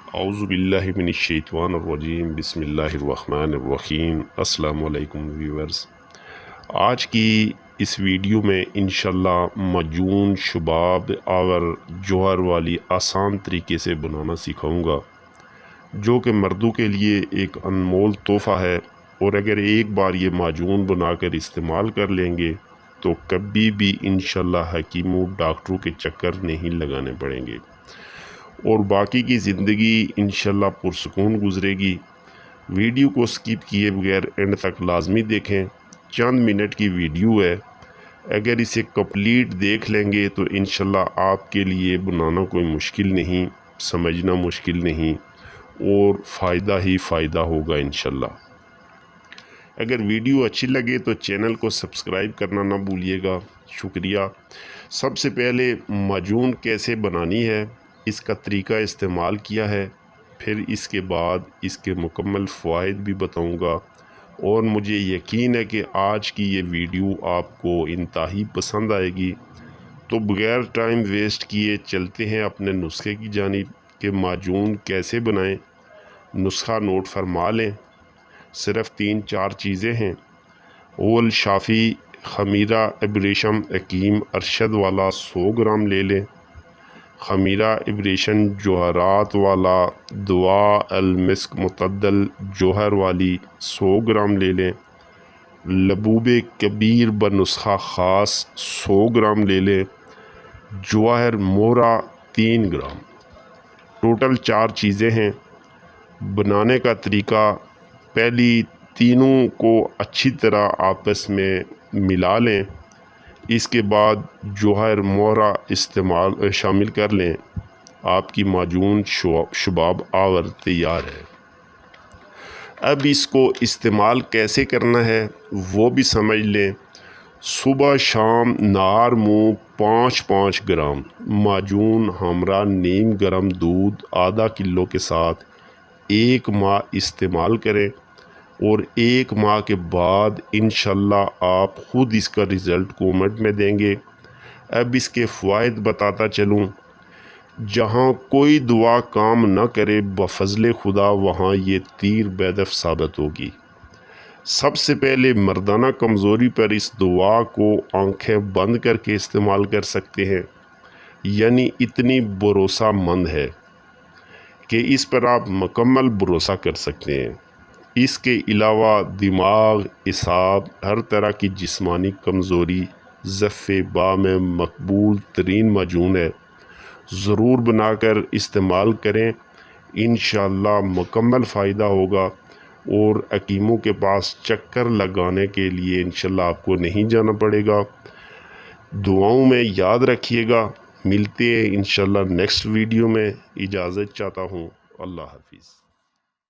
اعوذ باللہ من الشیطان الرجیم بسم اللہ الرحمن الرحیم۔ السلام علیکم ویورز، آج کی اس ویڈیو میں انشاءاللہ مجون شباب آور جوہر والی آسان طریقے سے بنانا سکھاؤں گا، جو کہ مردوں کے لیے ایک انمول تحفہ ہے، اور اگر ایک بار یہ معجون بنا کر استعمال کر لیں گے تو کبھی بھی انشاءاللہ حکیموں ڈاکٹروں کے چکر نہیں لگانے پڑیں گے، اور باقی کی زندگی انشاءاللہ پرسکون گزرے گی۔ ویڈیو کو سکپ کیے بغیر اینڈ تک لازمی دیکھیں، چند منٹ کی ویڈیو ہے، اگر اسے کمپلیٹ دیکھ لیں گے تو انشاءاللہ آپ کے لیے بنانا کوئی مشکل نہیں، سمجھنا مشکل نہیں، اور فائدہ ہی فائدہ ہوگا انشاءاللہ۔ اگر ویڈیو اچھی لگے تو چینل کو سبسکرائب کرنا نہ بھولیے گا، شکریہ۔ سب سے پہلے معجون کیسے بنانی ہے، اس کا طریقہ استعمال کیا ہے، پھر اس کے بعد اس کے مکمل فوائد بھی بتاؤں گا، اور مجھے یقین ہے کہ آج کی یہ ویڈیو آپ کو انتہائی پسند آئے گی۔ تو بغیر ٹائم ویسٹ کیے چلتے ہیں اپنے نسخے کی جانب کہ معجون کیسے بنائیں۔ نسخہ نوٹ فرما لیں، صرف 3-4 چیزیں ہیں۔ اول شافی خمیرہ ابریشم حکیم ارشد والا 100 گرام لے لیں۔ خمیرہ ابریشم جوہرات والا دعا المسک متعدل جوہر والی 100 گرام لے لیں۔ لبوب کبیر بنسخہ خاص 100 گرام لے لیں۔ جواہر مورا 3 گرام۔ ٹوٹل 4 چیزیں ہیں۔ بنانے کا طریقہ: پہلی تینوں کو اچھی طرح آپس میں ملا لیں، اس کے بعد جوہر مورا شامل کر لیں، آپ کی معجون شباب آور تیار ہے۔ اب اس کو استعمال کیسے کرنا ہے وہ بھی سمجھ لیں۔ صبح شام نہار منہ 5-5 گرام معجون ہمراہ نیم گرم دودھ آدھا کلو کے ساتھ 1 ماہ استعمال کریں، اور 1 ماہ کے بعد انشاءاللہ آپ خود اس کا رزلٹ کومنٹ میں دیں گے۔ اب اس کے فوائد بتاتا چلوں۔ جہاں کوئی دعا کام نہ کرے بفضل خدا، وہاں یہ تیر بیدف ثابت ہوگی۔ سب سے پہلے مردانہ کمزوری پر اس دعا کو آنکھیں بند کر کے استعمال کر سکتے ہیں، یعنی اتنی بھروسہ مند ہے کہ اس پر آپ مکمل بھروسہ کر سکتے ہیں۔ اس کے علاوہ دماغ، اعصاب، ہر طرح کی جسمانی کمزوری ضعف باء میں مقبول ترین معجون ہے۔ ضرور بنا کر استعمال کریں، انشاءاللہ مکمل فائدہ ہوگا، اور حکیموں کے پاس چکر لگانے کے لیے انشاءاللہ آپ کو نہیں جانا پڑے گا۔ دعاؤں میں یاد رکھیے گا۔ ملتے ہیں انشاءاللہ نیکسٹ ویڈیو میں۔ اجازت چاہتا ہوں، اللہ حافظ۔